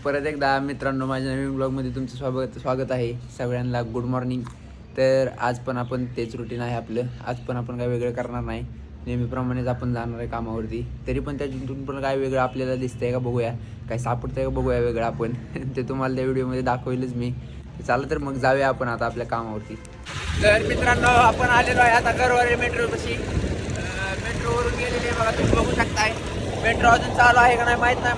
परत एकदा मित्रांनो माझ्या नवीन ब्लॉगमध्ये तुमचं स्वागत आहे. सगळ्यांना गुड मॉर्निंग. तर आज पण आपण तेच रुटीन आहे आपलं. आज पण आपण काय वेगळं करणार नाही. नेहमीप्रमाणेच आपण जाणार आहे कामावरती. तरी पण त्याच्यातून पण काय वेगळं आपल्याला दिसतंय का बघूया, काय सापडतंय का बघूया वेगळं आपण. ते तुम्हाला त्या व्हिडिओमध्ये दाखवेलच मी. चाललं तर मग जाऊया आपण आता आपल्या कामावरती. तर मित्रांनो आपण आलेलो आहे आता गरवारे मेट्रोपाशी. मेट्रोवरून गेलेले बघा, तुम्ही बघू शकताय. मेट्रो अजून चालू आहे का नाही माहीत नाही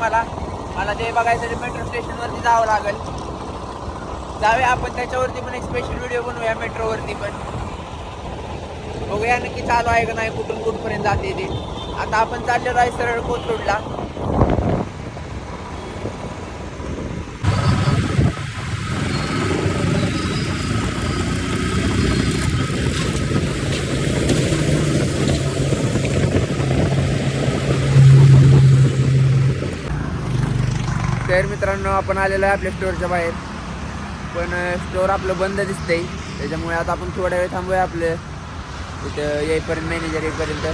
मला ते बघायसाठी मेट्रो स्टेशनवरती जावं लागेल. जाऊया आपण त्याच्यावरती पण एक स्पेशल व्हिडिओ बनवूया मेट्रोवरती पण. बघूया नक्की चालू आहे का नाही, कुठून कुठपर्यंत जाते ते. आता आपण चाललेलो आहे सरळ कोथरूडला. तर मित्रांनो आपण आलेलो आहे आपल्या स्टोअरच्या बाहेर, पण स्टोअर आपलं बंद दिसतंय. त्याच्यामुळे आता आपण थोड्या वेळ थांबूया. आपलं इथं येईपर्यंत मॅनेजर येईपर्यंत,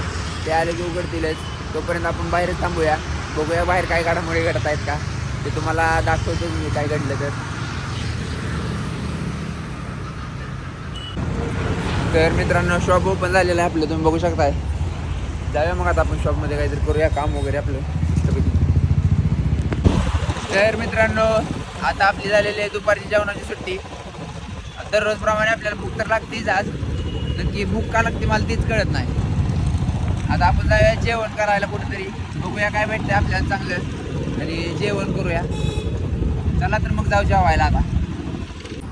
ते आले की उघडतीलच. तोपर्यंत आपण बाहेरच थांबूया. बघूया बाहेर काय घडामोडी घडत आहेत का, ते तुम्हाला दाखवतो मी काय घडलं तर. मित्रांनो शॉप ओपन झालेलं आहे आपलं, तुम्ही बघू शकताय. जाऊया मग आता आपण शॉपमध्ये काहीतरी करूया काम वगैरे आपलं. तर मित्रांनो आता आपली झालेली आहे दुपारची जेवणाची सुट्टी. दररोजप्रमाणे आपल्याला भूक तर लागतेच. आज नक्की भूक का लागते मला तेच कळत नाही. आता आपण जाऊया जेवण करायला कुठेतरी, बघूया काय भेटतं आपल्याला चांगलं आणि जेवण करूया. चला तर मग जाऊ जेवायला आता.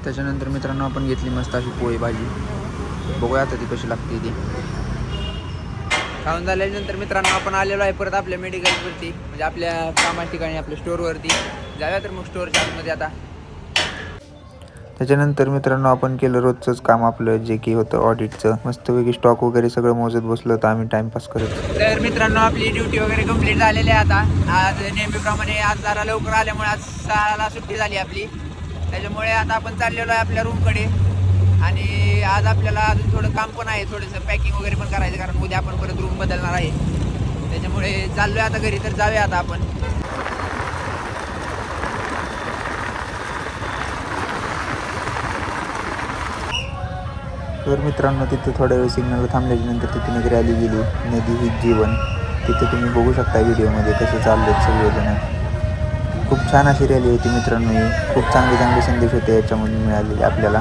त्याच्यानंतर मित्रांनो आपण घेतली मस्त अशी पोळी भाजी. बघूया आता ती कशी लागते ती. खाऊन झाल्यानंतर मित्रांनो आपण आलेलो आहे परत आपल्या मेडिकलवरती, म्हणजे आपल्या कामाच्या ठिकाणी आपल्या स्टोअरवरती. जाऊया तर मग स्टोअरच्या आतमध्ये आता. त्याच्यानंतर मित्रांनो आपण केलं रोजचंच काम आपलं, जे की होतं ऑडिटचं. मस्तपैकी स्टॉक वगैरे सगळं मोजत बसलो होतं आम्ही टाइमपास करत. तर मित्रांनो आपली ड्युटी वगैरे कंप्लीट झालेली आहे आता. आज नेहमीप्रमाणे आज जरा लवकर आल्यामुळे आज 6ला सुट्टी झाली आपली. त्याच्यामुळे आता आपण चाललेलो आहे आपल्या रूमकडे. आणि आज आपल्याला अजून थोडं काम पण आहे, थोडंसं पॅकिंग वगैरे पण करायचं, कारण उद्या आपण परत रूम बदलणार आहे. त्याच्यामुळे चाललो आहे आता घरी. तर जाऊया आता आपण. तर मित्रांनो तिथे थोड्या वेळ सिग्नल थांबल्याच्यानंतर तिथून एक रॅली गेली, नदी ही जीवन. तिथे तुम्ही बघू शकता व्हिडिओमध्ये कसं चाललं सगळेजण. खूप छान अशी रॅली होती मित्रांनो ही. खूप चांगले संदेश होते याच्यामधून मिळालेले आपल्याला,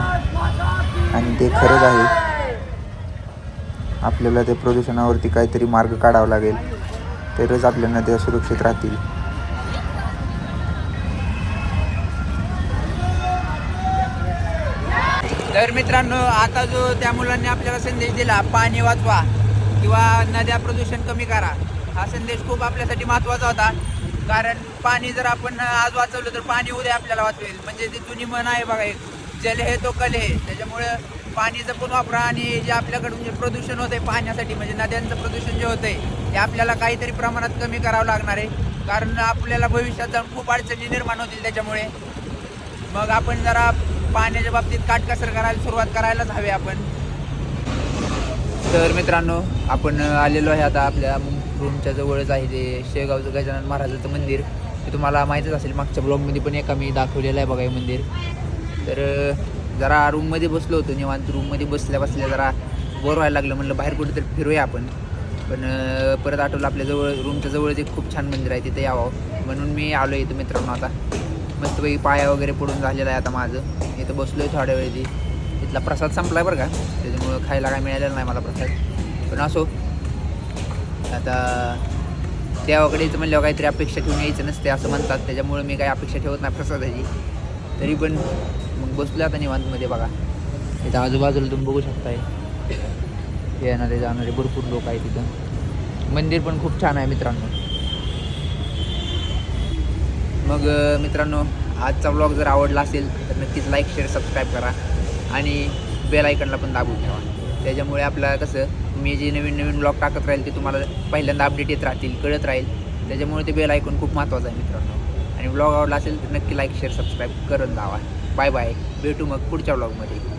आणि ते खरंच आहे. आपल्याला त्या प्रदूषणावरती काहीतरी मार्ग काढावा लागेल, तरच आपल्या नद्या सुरक्षित राहतील. तर मित्रांनो आता जो त्या मुलांनी आपल्याला संदेश दिला, पाणी वाचवा किंवा नद्या प्रदूषण कमी करा, हा संदेश खूप आपल्यासाठी महत्त्वाचा होता. कारण पाणी जर आपण आज वाचवलं तर पाणी उद्या आपल्याला वाचवेल. म्हणजे ती जुनी म्हण आहे बघा एक, जल हे तो कल हे. त्याच्यामुळे पाणी जपून वापरा. आणि जे आपल्याकडून जे प्रदूषण होतं आहे पाण्यासाठी, म्हणजे नद्यांचं प्रदूषण जे होतं आहे ते आपल्याला काहीतरी प्रमाणात कमी करावं लागणार आहे. कारण आपल्याला भविष्यात जाऊन खूप अडचणी निर्माण होतील त्याच्यामुळे. मग आपण जरा पाण्याच्या बाबतीत काटकसर करायला सुरुवात करायलाच हवी आपण. तर मित्रांनो आपण आलेलो आहे आता आपल्या रूमच्या जवळच आहे ते शेगावचं गजानन महाराजाचं मंदिर. ते तुम्हाला माहीतच असेल, मागच्या ब्लॉगमध्ये पण एका मी दाखवलेलं आहे बघा हे मंदिर. तर जरा रूममध्ये बसलो होतो निवांत. रूममध्ये बसल्या जरा बोर व्हायला लागलं. म्हणलं बाहेर कुठेतरी फिरूया आपण. पण परत आठवलं आपल्या रूमच्या जवळच एक खूप छान मंदिर आहे, तिथे यावं म्हणून मी आलो इथं मित्रांनो. आता मस्तपैकी पाया वगैरे पडून झालेलं आहे आता माझं. इथं बसलो आहे थोड्या वेळ. तिथला प्रसाद संपला आहे बरं का, त्याच्यामुळं खायला काय मिळालेलं नाही मला प्रसाद. पण असो, आता देवाकडे यायचं म्हणल्यावर काहीतरी अपेक्षा ठेवून यायचं नसते असं म्हणतात. त्याच्यामुळे मी काही अपेक्षा ठेवत नाही प्रसादाची. तरी पण मग बसलो आता निवांतमध्ये बघा. इथं आजूबाजूला तुम्ही बघू शकताय येणारे जाणारे भरपूर लोक आहेत तिथं. मंदिर पण खूप छान आहे मित्रांनो. मग मित्रांनो आजचा व्लॉग जर आवडला असेल तर नक्कीच लाईक शेअर सबस्क्राईब करा आणि बेल आयकनला पण दाबून ठेवा. त्याच्यामुळे आपल्याला कसं मी जे नवीन व्लॉग टाकत राहील ते तुम्हाला पहिल्यांदा अपडेट येत राहतील, कळत राहील. त्याच्यामुळे ते बेल आयकॉन खूप महत्त्वाचं आहे मित्रांनो. आणि व्लॉग आवडला असेल तर नक्की लाईक शेअर सबस्क्राईब करत जावा. बाय बाय, भेटू मग पुढच्या व्लॉगमध्ये.